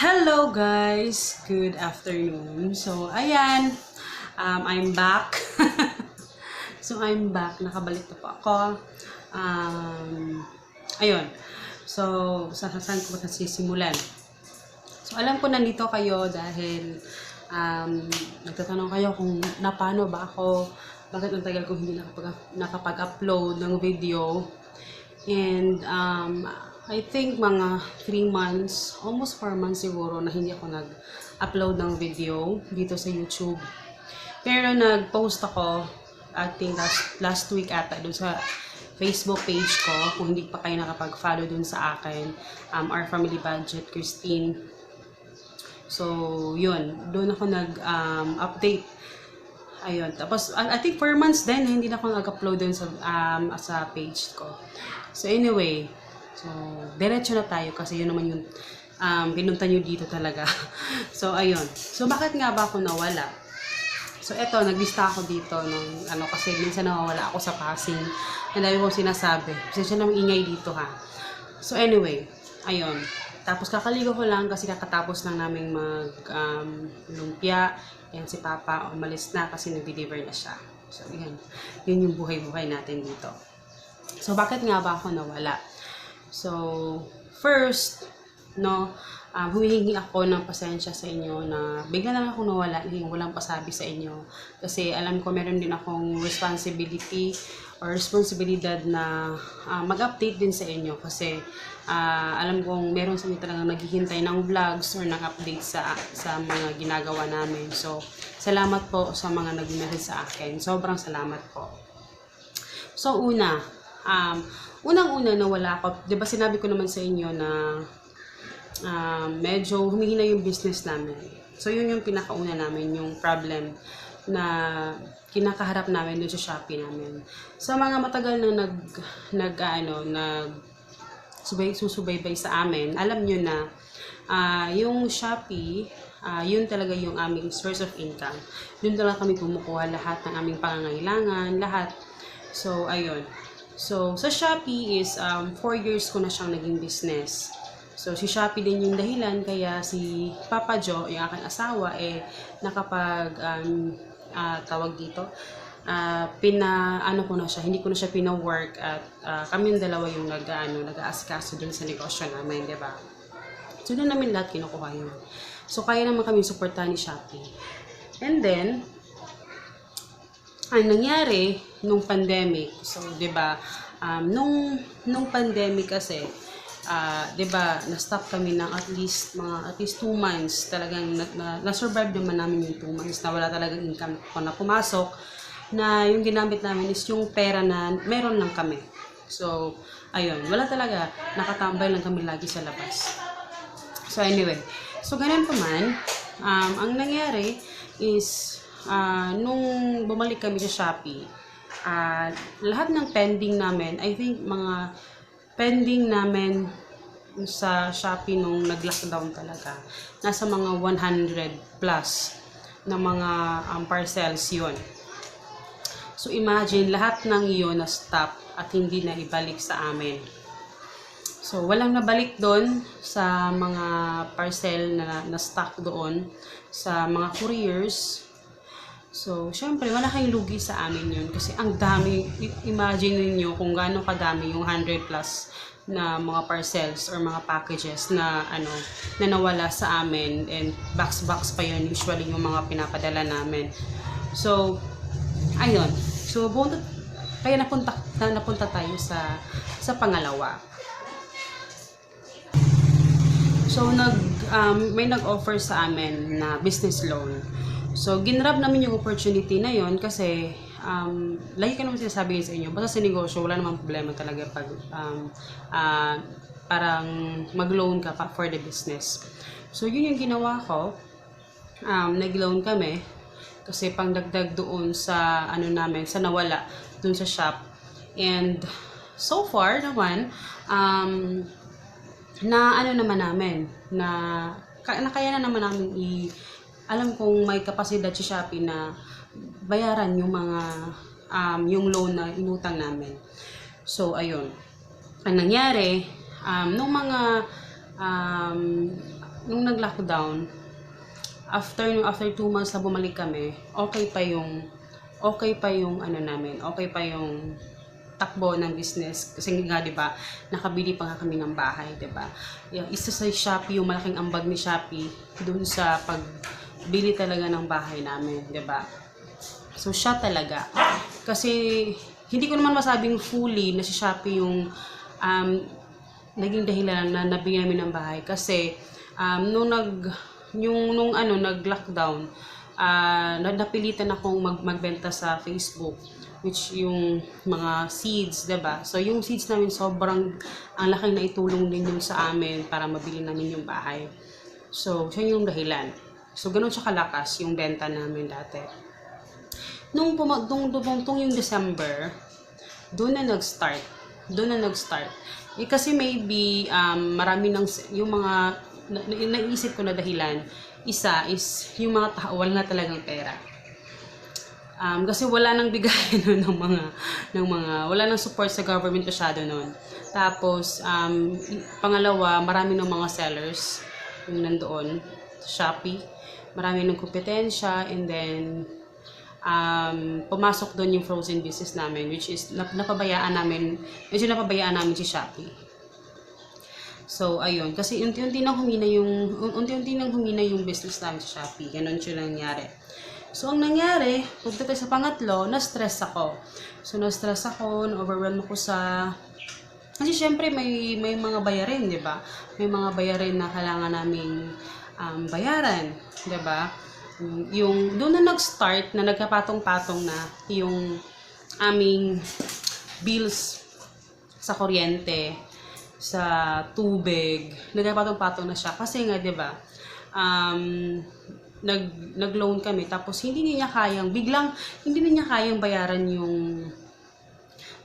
Hello guys! Good afternoon. So, ayan. I'm back. Nakabalik na po ako. Ayun. So, saan ko ba nasisimulan? So, alam ko nandito kayo dahil nagtatanong kayo kung paano ba ako, bakit ang tagal ko hindi nakapag-upload ng video. And I think mga 3 months, almost 4 months siguro na hindi ako nag-upload ng video dito sa YouTube. Pero nag-post ako, I think last week ata, dun sa Facebook page ko, kung hindi pa kayo nakapag-follow dun sa akin, Our Family Budget, Christine. So, yun, doon ako nag-update. Ayun, tapos I think 4 months din, hindi na ako nag-upload dun sa page ko. So, anyway, so, diretso na tayo kasi yun naman yung pinunta nyo dito talaga. So, ayun. So, bakit nga ba ako nawala? So, eto, naglista ako dito ng kasi minsan nawawala ako sa passing. Ang dami kong sinasabi. Kasi siya nang ingay dito ha. So, anyway, ayun. Tapos kakaligo ko lang kasi kakatapos lang naming lumpia. Yan si Papa, umalis na kasi nag-deliver na siya. So, yan. Yun yung buhay-buhay natin dito. So, bakit nga ba ako nawala? So, first, humihingi ako ng pasensya sa inyo na bigla na lang ako nawala, walang pasabi sa inyo. Kasi alam ko meron din akong responsibilidad na mag-update din sa inyo. Kasi alam kong meron sa inyo talagang naghihintay ng vlogs or ng update sa mga ginagawa namin. So, salamat po sa mga nag-message sa akin. Sobrang salamat po. So, unang-una nawala ako. Diba sinabi ko naman sa inyo na medyo humihina yung business namin. So, yun yung pinakauna namin, yung problem na kinakaharap namin dun sa Shopee namin. Sa mga matagal na susubaybay sa amin, alam nyo na yung Shopee, yun talaga yung aming source of income. Dun talaga kami kumukuha lahat ng aming pangangailangan, lahat. So, ayun. So, sa Shopee is 4 years ko na siyang naging business. So, si Shopee din yung dahilan kaya si Papa Joe, yung aking asawa, tawag dito, ko na siya, hindi ko na siya pina-work at kami yung dalawa yung nag-aasikaso dun sa negosyo namin, di ba? So, doon namin lahat kinukuha yun. So, kaya naman kami suportahan ni Shopee. And then, ang nangyari nung pandemic, so 'di ba, nung pandemic kasi, 'di ba, na-stop kami ng at least 2 months. Talagang na-survive naman namin yung 2 months na wala talagang income na pumasok, na yung ginamit namin is yung pera na meron lang kami. So, ayun, wala talaga, nakatambay lang kami lagi sa labas. So, anyway, so ganun pa man, ang nangyari is nung bumalik kami sa Shopee, lahat ng pending namin, I think mga pending namin sa Shopee nung nag-lockdown talaga, nasa mga 100 plus na mga parcels yun. So imagine, lahat ng iyon na stop at hindi na ibalik sa amin. So walang nabalik doon sa mga parcel na stock doon sa mga couriers. So, syempre, malaking lugi sa amin yun. Kasi ang dami, imagine niyo kung gaano kadami yung 100 plus na mga parcels or mga packages na nawala sa amin. And box pa yun, usually yung mga pinapadala namin. So, ayun. So, kaya napunta tayo sa pangalawa. So, may nag-offer sa amin na business loan. So, ginrab namin yung opportunity na yon kasi lagi ka naman sinasabi sa inyo, basta sa negosyo, wala namang problema talaga pag parang mag-loan ka for the business. So, yun yung ginawa ko. Nag-loan kami kasi pangdagdag doon sa namin, sa nawala doon sa shop. And so far naman, naman namin na kaya na naman namin alam kong may kapasidad si Shopee na bayaran yung mga yung loan na inutang namin. So, ayun. Ang nangyari, nung nag-lockdown, after 2 months na bumalik kami, okay pa yung ano namin, okay pa yung takbo ng business. Kasi nga, di ba, nakabili pa nga kami ng bahay, di ba? Yung isa sa Shopee, yung malaking ambag ni Shopee, dun sa pagbili talaga ng bahay namin, di ba? So, siya talaga. Kasi, hindi ko naman masabing fully na si Shopee yung naging dahilan na nabili namin ng bahay. Kasi, nung nag-lockdown, napilitan akong magbenta sa Facebook, which yung mga seeds, diba? So, yung seeds namin sobrang ang laking na itulong din yun sa amin para mabili namin yung bahay. So, siya yung dahilan. So, ganun siya kalakas yung benta namin dati. Nung yung December, doon na nag-start. Kasi maybe, marami ng, yung mga, naisip ko na dahilan, isa is, yung mga tao, wala na talagang pera. Kasi wala nang bigay wala nang support sa government masyado noon. Tapos, pangalawa, marami ng mga sellers yung nandoon sa Shopee. Marami ng kompetensya, and then, pumasok doon yung frozen business namin, which is napabayaan namin si Shopee. So, ayun, kasi unti-unti nang humina yung business namin sa Shopee. Ganun siya nangyari. So, ang nangyari, pagdating sa pangatlo, na-stress ako. Na-overwhelm ako kasi syempre may mga bayarin, di ba? May mga bayarin na kailangan naming bayaran, di ba? Yung doon na nag-start na nagkapatong-patong na yung aming bills sa kuryente, sa tubig, nagkapatong-patong na siya kasi nga 'di ba, nag-loan kami, tapos hindi niya kayang bayaran yung,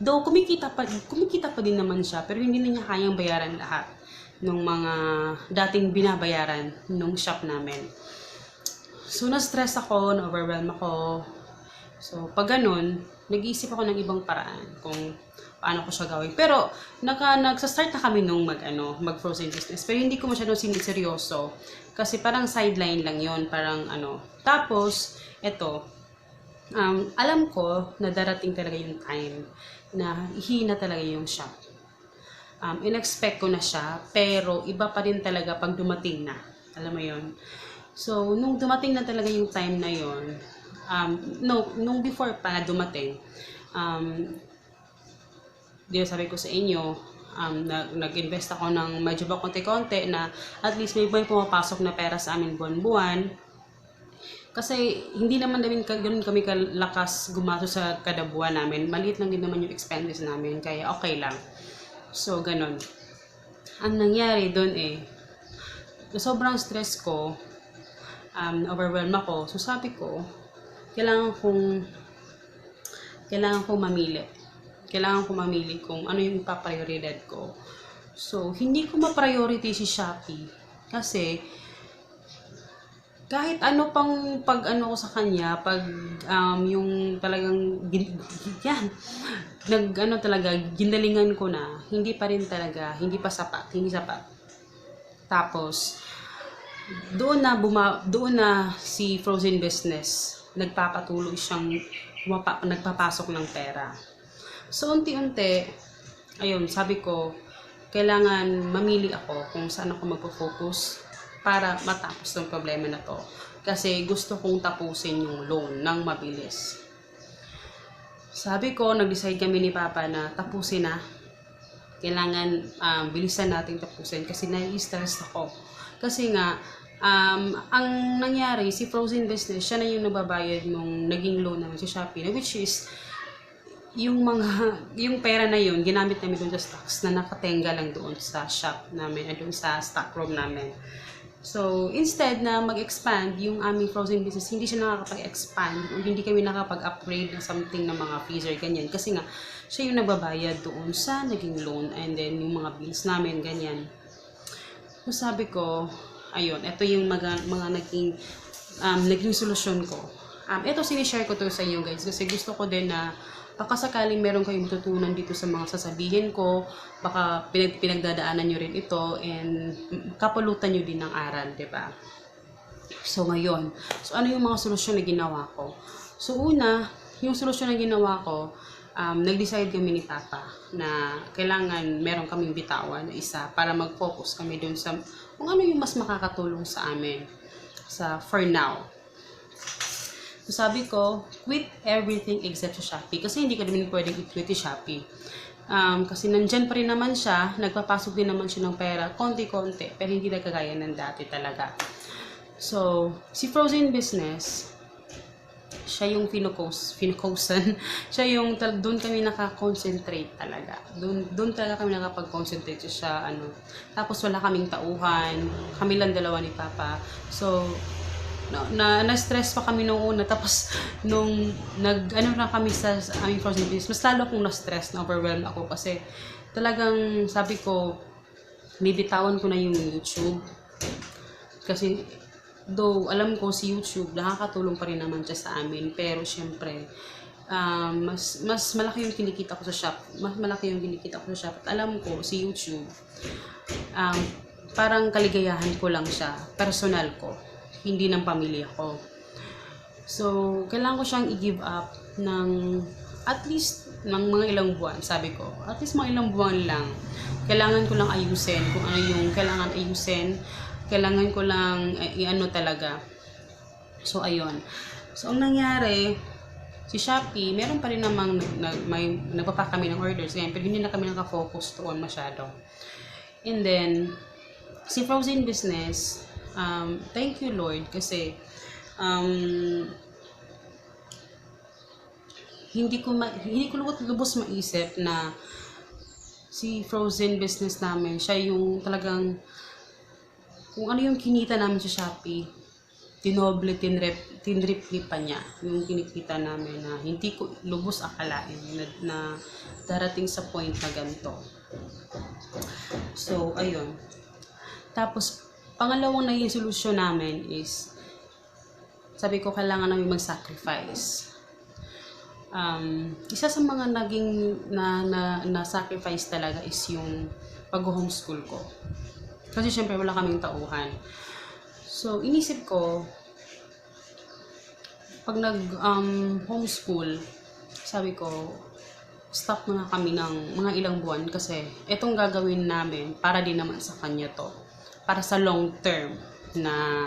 though kumikita pa din naman siya, pero hindi niya kayang bayaran lahat ng mga dating binabayaran nung shop namin. So, na-stress ako, na-overwhelm ako. So, pag ganun, nag-iisip ako ng ibang paraan kung paano ko siya gawin. Pero, nagsa-start na kami nung mag-frozen business. Pero hindi ko masyadong siniseryoso. Kasi parang sideline lang yon, parang Tapos, eto, alam ko na darating talaga yung time na hihina talaga yung shop. In-expect ko na siya, pero iba pa rin talaga pag dumating na. Alam mo yon. So, nung dumating na talaga yung time na yon, nung before pa dumating, sabi ko sa inyo, nag-invest ako ng medyo ba konti-konti na at least may pumapasok na pera sa amin buwan-buwan. Kasi hindi naman ganun kami kalakas gumastos sa kada buwan namin. Maliit lang din naman yung expenses namin, kaya okay lang. So, ganun. Ang nangyari doon sobrang stress ko, overwhelmed ako. So, sabi ko, kailangan kong mamili. Kailangan ko mamili kung ano yung ipaprioridad ko. So, hindi ko ma-priority si Shopee. Kasi, kahit ano pang ko sa kanya, yung talagang, gindalingan ko na, hindi pa sapat. Tapos, doon na si frozen business, nagpapatuloy siyang nagpapasok ng pera. So, unti-unti, ayun, sabi ko, kailangan mamili ako kung saan ako magpo-focus para matapos ng problema na to. Kasi gusto kong tapusin yung loan ng mabilis. Sabi ko, nag-decide kami ni Papa na tapusin na. Kailangan bilisan natin tapusin kasi nai-stress ako. Kasi nga, ang nangyari, si frozen business, siya na yung nababayad nung naging loan namin sa Shopee, which is, yung pera na yun, ginamit namin doon sa stocks na nakatenga lang doon sa shop namin, doon sa stock room namin. So, instead na mag-expand yung aming frozen business, hindi siya nakakapag-expand, o hindi kami nakapag-upgrade ng something ng mga freezer, ganyan. Kasi nga, siya yung nagbabayad doon sa naging loan, and then yung mga bills namin, ganyan. So, sabi ko, ayun, ito yung mga naging solusyon ko. Ito sinishare ko to sa inyo guys kasi gusto ko din na baka sakaling meron kayong matutunan dito sa mga sasabihin ko, baka pinagdadaanan nyo rin ito and kapulutan nyo din ng aral, di ba? So ngayon, so ano yung mga solusyon na ginawa ko? So una, yung solusyon na ginawa ko, nag-decide kami ni Papa na kailangan meron kaming bitawan na isa para mag-focus kami dun sa kung ano yung mas makakatulong sa amin for now. So sabi ko, quit everything except sa Shopee. Kasi hindi ka naman pwedeng i-quit yung Shopee. Kasi nandyan pa rin naman siya, nagpapasok din naman siya ng pera, konti-konti, pero hindi na kagaya ng dati talaga. So, si Frozen Business, siya yung finukosan. Siya yung, doon kami nakakonsentrate talaga. Doon talaga kami nakapag-concentrate siya, Tapos wala kaming tauhan, kami lang dalawa ni Papa. So, na-stress pa kami nung una, tapos nung na kami sa aming Frozen Business, mas lalo akong na-stress, na-overwhelmed ako kasi talagang sabi ko, bibitawan ko na yung YouTube kasi though alam ko si YouTube nakakatulong pa rin naman siya sa amin, pero syempre mas malaki yung kinikita ko sa shop, at alam ko si YouTube parang kaligayahan ko lang siya, personal ko, hindi ng pamilya ko. So, kailangan ko siyang i-give up ng at least ng mga ilang buwan. Sabi ko, at least mga ilang buwan lang. Kailangan ko lang ayusin kung ano yung kailangan ayusin. Kailangan ko lang i-ano talaga. So, ayun. So, ang nangyari, si Shopee, meron pa rin namang nagpapack kami ng orders. Ngayon, pero hindi na kami nakafocus doon masyado. And then, si Frozen Business, thank you Lord kasi hindi ko lubos maisip na si Frozen Business namin, siya yung talagang kung ano yung kinita namin sa Shopee, tinoble, tinripli pa niya yung kinikita namin na hindi ko lubos akalain na darating sa point na ganito. So, ayun. Tapos, pangalawang naging solusyon namin is, sabi ko, kailangan namin mag-sacrifice. Isa sa mga naging na-sacrifice talaga is yung pag-homeschool ko. Kasi syempre wala kaming tauhan. So, inisip ko, pag nag-homeschool, sabi ko, stop muna kami ng mga ilang buwan kasi itong gagawin namin para din naman sa kanya to. Para sa long term na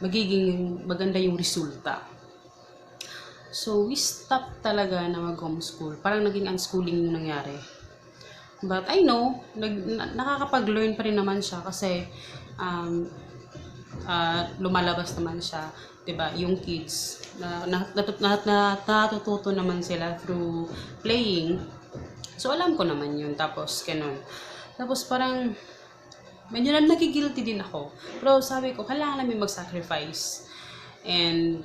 magiging maganda yung resulta. So, we stopped talaga na mag-homeschool. Parang naging unschooling yung nangyari. But I know, nakakapag-learn pa rin naman siya kasi lumalabas naman siya. Diba? Yung kids, natututo naman sila through playing. So, alam ko naman yun. Tapos, ganun. Tapos, parang medyo na nagigilty din ako. Pero sabi ko, kailangan namin mag-sacrifice. And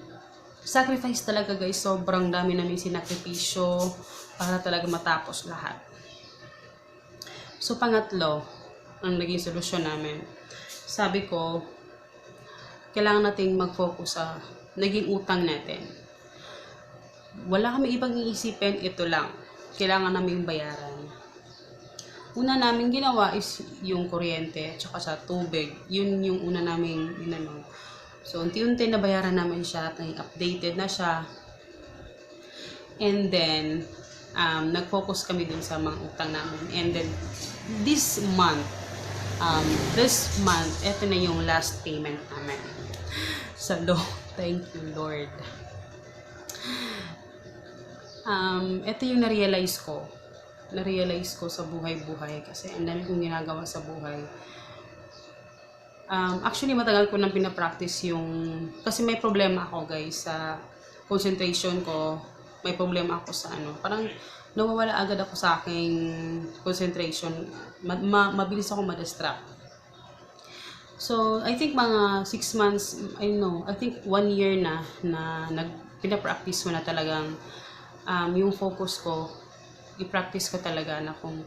sacrifice talaga guys, sobrang dami namin sinakripisyo para talaga matapos lahat. So pangatlo, ang naging solusyon namin, sabi ko, kailangan nating mag-focus sa naging utang natin. Wala kami ibang iisipin, ito lang. Kailangan namin bayaran. Una namin ginawa is yung kuryente at saka sa tubig. Yun yung una namin ginano. So, unti-unti nabayaran namin siya at updated na siya. And then, nag-focus kami dun sa mga utang namin. And then, this month, eto na yung last payment namin. So, thank you Lord. Ito yung na-realize ko sa buhay-buhay kasi ang dami kong ginagawa sa buhay. Actually, matagal ko nang pinapractice kasi may problema ako guys sa concentration ko. May problema ako sa parang nawawala agad ako sa aking concentration. Mabilis ako ma-distract. So, I think mga 6 months, I think 1 year na pinapractice ko na talagang yung focus ko, i-practice ko talaga na kung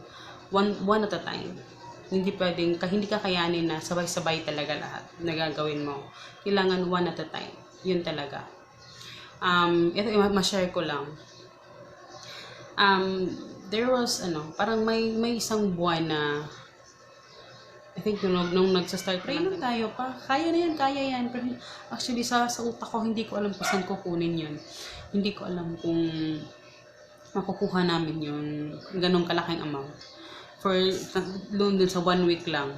one at a time. Hindi pwedeng, hindi kakayanin na sabay-sabay talaga lahat na gagawin mo. Kailangan one at a time. Yun talaga. Ito, ma-share ko lang. There was, parang may isang buwan na, I think nung nagsa-start, pray lang tayo pa, kaya na yan, kaya yan. Pero actually, sa utak ko, hindi ko alam kung saan kukunin yun. Hindi ko alam kung makukuha namin yung ganong kalaking amount. For loan dun sa 1 week lang.